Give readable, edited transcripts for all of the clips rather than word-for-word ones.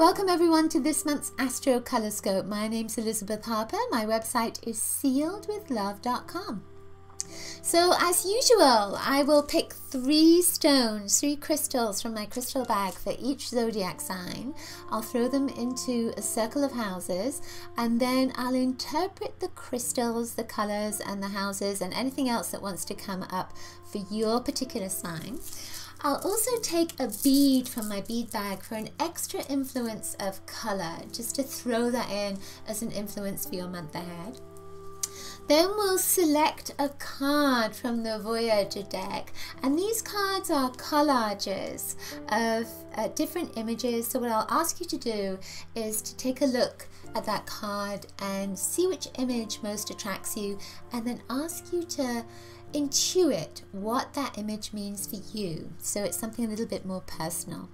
Welcome everyone to this month's Astrocolorscope. My name's Elizabeth Harper. My website is sealedwithlove.com. So as usual, I will pick three crystals from my crystal bag for each zodiac sign. I'll throw them into a circle of houses, and then I'll interpret the crystals, the colors and the houses and anything else that wants to come up for your particular sign. I'll also take a bead from my bead bag for an extra influence of color, just to throw that in as an influence for your month ahead. Then we'll select a card from the Voyager deck, and these cards are collages of different images. So what I'll ask you to do is to take a look at that card and see which image most attracts you, and then ask you to intuit what that image means for you, so it's something a little bit more personal.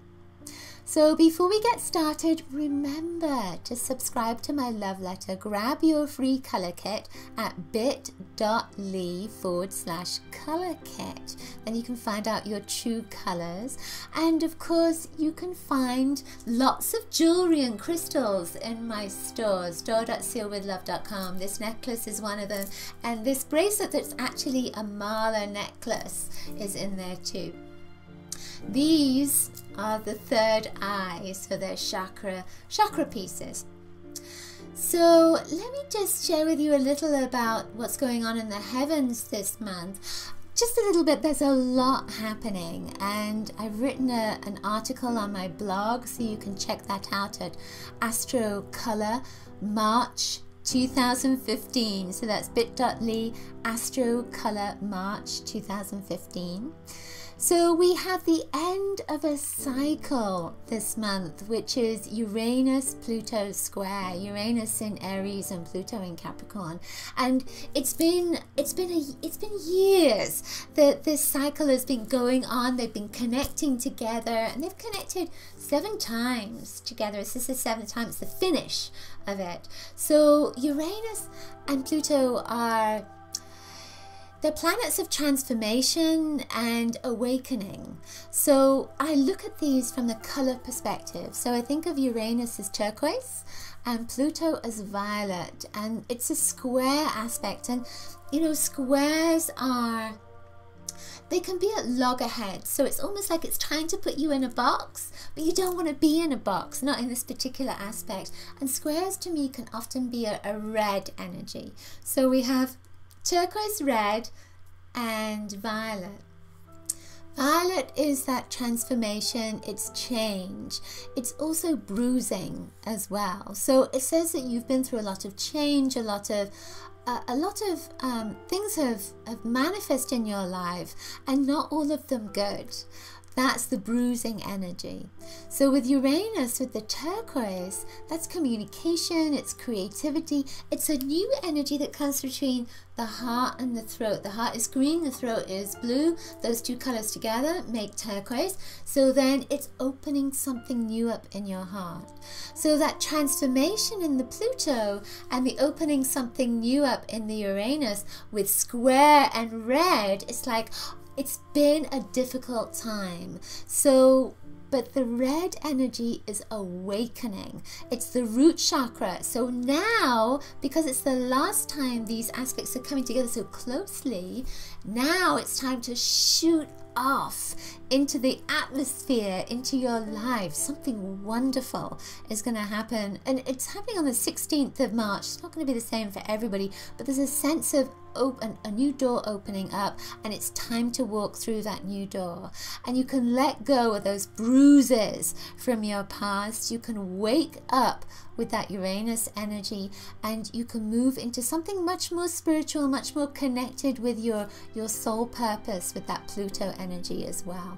So before we get started, remember to subscribe to my love letter. Grab your free color kit at bit.ly/color kit. Then you can find out your true colors. And of course, you can find lots of jewelry and crystals in my store.sealedwithlove.com. This necklace is one of them. And this bracelet that's actually a mala necklace is in there too. These are the third eye, so they're chakra pieces. So let me just share with you a little about what's going on in the heavens this month. Just a little bit. There's a lot happening, and I've written an article on my blog, so you can check that out at Astrocolor March 2015. So that's bit.ly Astrocolor March 2015. So we have the end of a cycle this month, which is Uranus-Pluto square. Uranus in Aries and Pluto in Capricorn, and it's been years that this cycle has been going on. They've been connecting together, and they've connected 7 times together. This is the 7th time. It's the finish of it. So Uranus and Pluto are they're planets of transformation and awakening. So I look at these from the color perspective. So I think of Uranus as turquoise and Pluto as violet, and it's a square aspect. And you know, squares they can be at loggerheads, so it's almost like it's trying to put you in a box, but you don't want to be in a box, not in this particular aspect. And squares to me can often be a red energy. So we have turquoise, red and violet. Violet is that transformation, it's change. It's also bruising as well. So it says that you've been through a lot of change, a lot of things have manifested in your life, and not all of them good. That's the bruising energy. So with Uranus, with the turquoise, that's communication, it's creativity. It's a new energy that comes between the heart and the throat. The heart is green, the throat is blue. Those two colors together make turquoise. So then it's opening something new up in your heart. So that transformation in the Pluto and the opening something new up in the Uranus with square and red, it's like, it's been a difficult time. But the red energy is awakening. It's the root chakra. So now, because it's the last time these aspects are coming together so closely, now it's time to shoot off into the atmosphere, into your life. Something wonderful is going to happen, and it's happening on the 16th of March. It's not going to be the same for everybody, but there's a sense of a new door opening up, and it's time to walk through that new door. And you can let go of those bruises from your past. You can wake up with that Uranus energy, and you can move into something much more spiritual, much more connected with your soul purpose with that Pluto energy as well.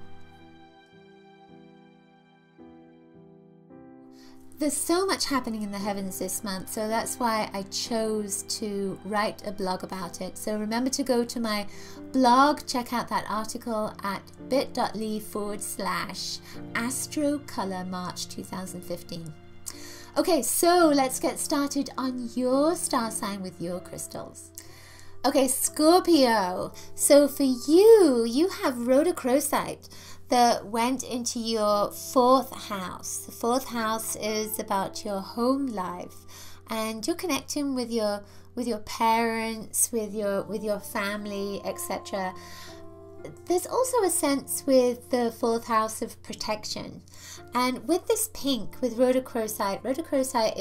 There's so much happening in the heavens this month, so that's why I chose to write a blog about it. So remember to go to my blog, check out that article at bit.ly/Astrocolor March 2015. Okay, so let's get started on your star sign with your crystals. Okay, Scorpio. So for you, you have rhodochrosite that went into your 4th house. The 4th house is about your home life, and you're connecting with your parents, with your family, etc. There's also a sense with the 4th house of protection. And with this pink, with rhodochrosite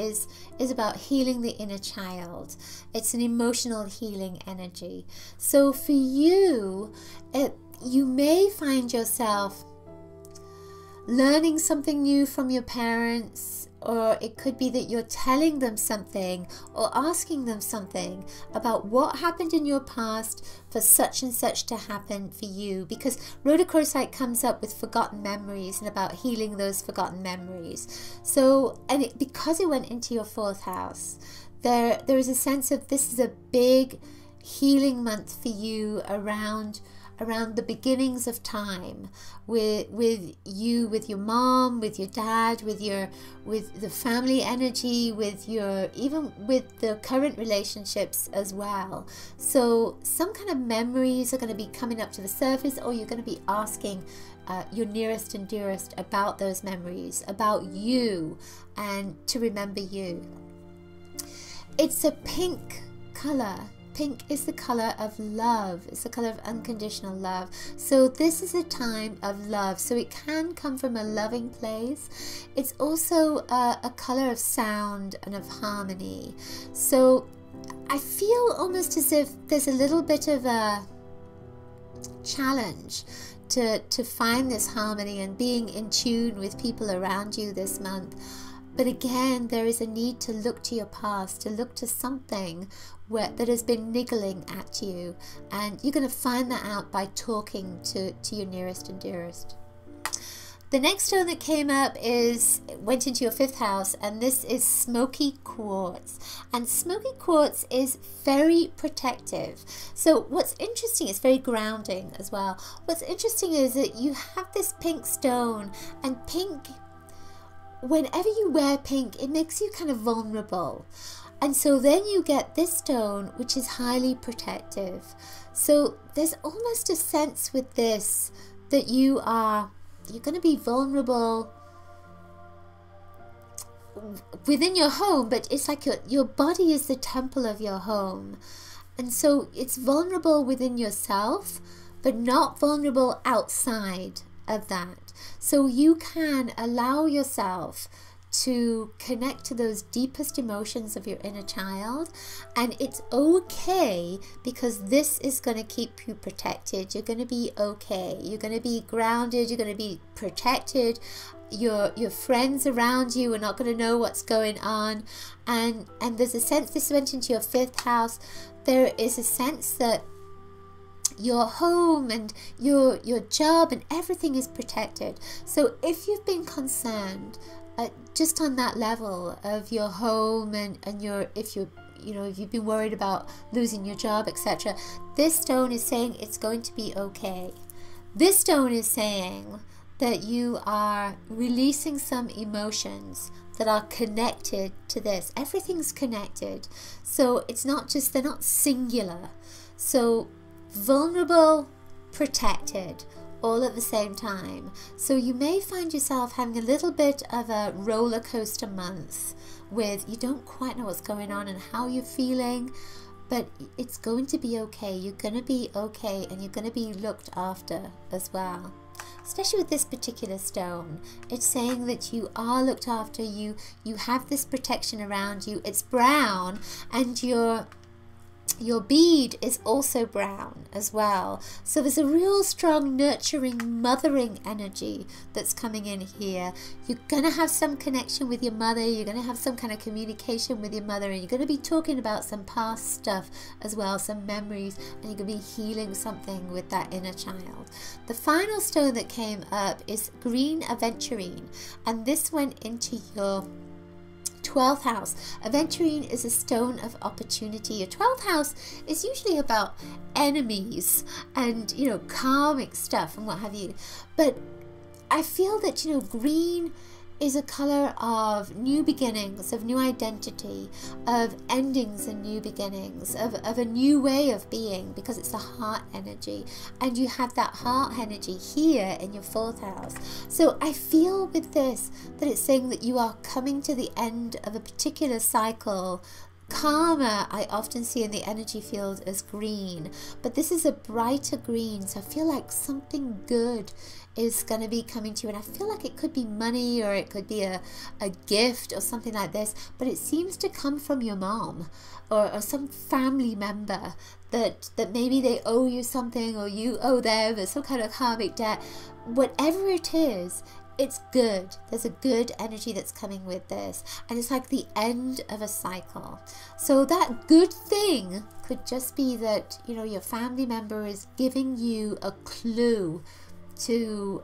is about healing the inner child. It's an emotional healing energy. So for you, you may find yourself learning something new from your parents, or it could be that you're telling them something or asking them something about what happened in your past for such and such to happen for you, because rhodochrosite comes up with forgotten memories and about healing those forgotten memories. So, and because it went into your 4th house, there is a sense of this is a big healing month for you around the beginnings of time, with you, with your mom, with your dad, with the family energy, even with the current relationships as well. So some kind of memories are going to be coming up to the surface, or you're going to be asking your nearest and dearest about those memories, about you, and to remember you. It's a pink color. Pink is the color of love. It's the color of unconditional love. So this is a time of love. So it can come from a loving place. It's also a color of sound and of harmony. So I feel almost as if there's a little bit of a challenge to find this harmony and being in tune with people around you this month. But again, there is a need to look to your past, to look to something that has been niggling at you. And you're going to find that out by talking to your nearest and dearest. The next stone that came up went into your 5th house, and this is smoky quartz. And smoky quartz is very protective. So what's interesting, it's very grounding as well. What's interesting is that you have this pink stone, and pink, whenever you wear pink, it makes you kind of vulnerable. And so then you get this stone, which is highly protective. So there's almost a sense with this that you're going to be vulnerable within your home, but it's like your body is the temple of your home. And so it's vulnerable within yourself, but not vulnerable outside of that. So you can allow yourself to connect to those deepest emotions of your inner child, and it's okay, because this is going to keep you protected. You're going to be okay. You're going to be grounded. You're going to be protected. Your friends around you are not going to know what's going on, and there's a sense, this went into your 5th house, there is a sense that your home and your job and everything is protected. So if you've been concerned just on that level of your home and if you've been worried about losing your job, etc., this stone is saying it's going to be okay. This stone is saying that you are releasing some emotions that are connected to this. Everything's connected. So it's not just, they're not singular. So vulnerable, protected, all at the same time. So you may find yourself having a little bit of a roller coaster month with you don't quite know what's going on and how you're feeling, but it's going to be okay. You're going to be okay, and you're going to be looked after as well. Especially with this particular stone, it's saying that you are looked after. You have this protection around you. It's brown, and your bead is also brown as well. So there's a real strong nurturing, mothering energy that's coming in here. You're going to have some connection with your mother. You're going to have some kind of communication with your mother, and you're going to be talking about some past stuff as well, some memories, and you're going to be healing something with that inner child. The final stone that came up is green aventurine, and this went into your 12th house. Aventurine is a stone of opportunity. Your 12th house is usually about enemies and, karmic stuff and what have you. But I feel that, green is a color of new beginnings, of new identity, of endings and new beginnings, of a new way of being, because it's the heart energy. And you have that heart energy here in your 4th house. So I feel with this that it's saying that you are coming to the end of a particular cycle. Karma, I often see in the energy field as green, but this is a brighter green. So I feel like something good is going to be coming to you, and I feel like it could be money, or it could be a gift or something like this, but it seems to come from your mom or some family member that maybe they owe you something, or you owe them, or some kind of karmic debt. Whatever it is, it's good. There's a good energy that's coming with this, and it's like the end of a cycle. So that good thing could just be that, you know, your family member is giving you a clue to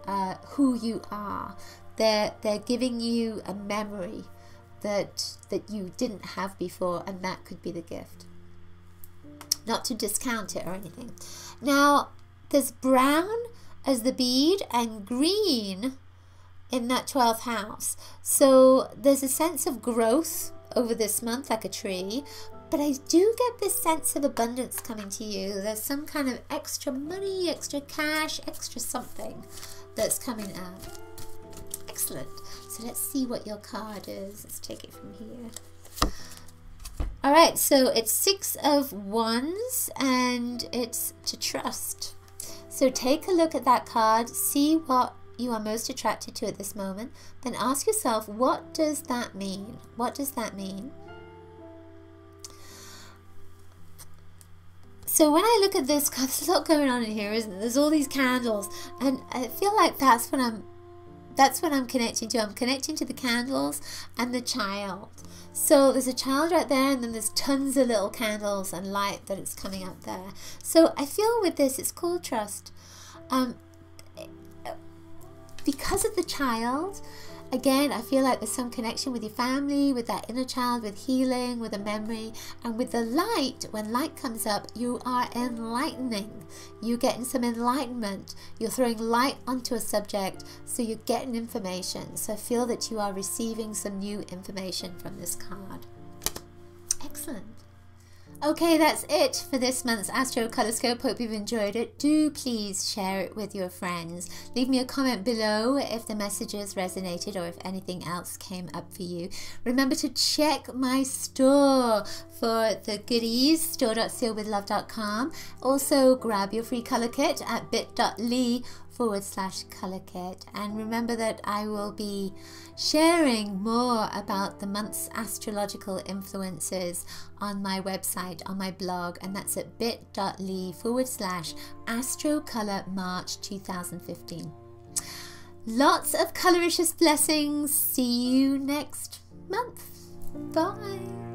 who you are. They're giving you a memory that you didn't have before, and that could be the gift. Not to discount it or anything. Now, there's brown as the bead and green in that 12th house. So there's a sense of growth over this month, like a tree. But I do get this sense of abundance coming to you. There's some kind of extra money, extra cash, extra something that's coming out. Excellent. So let's see what your card is. Let's take it from here. All right, so it's 6 of Wands, and it's to trust. So take a look at that card, see what you are most attracted to at this moment. Then ask yourself, what does that mean? What does that mean? So when I look at this, God, there's a lot going on in here, isn't there? There's all these candles, and I feel like that's what I'm connecting to. I'm connecting to the candles and the child. So there's a child right there, and then there's tons of little candles and light that is coming up there. So I feel with this, it's called trust. Because of the child, again, I feel like there's some connection with your family, with that inner child, with healing, with a memory. And with the light, when light comes up, you are enlightening. You're getting some enlightenment. You're throwing light onto a subject, so you're getting information. So I feel that you are receiving some new information from this card. Excellent. Okay, that's it for this month's Astrocolorscope. Hope you've enjoyed it. Do please share it with your friends. Leave me a comment below if the messages resonated or if anything else came up for you. Remember to check my store for the goodies, store.sealedwithlove.com. Also, grab your free color kit at bit.ly/color kit. And remember that I will be sharing more about the month's astrological influences on my website, on my blog, and that's at bit.ly/astrocolor March 2015. Lots of coloricious blessings. See you next month. Bye.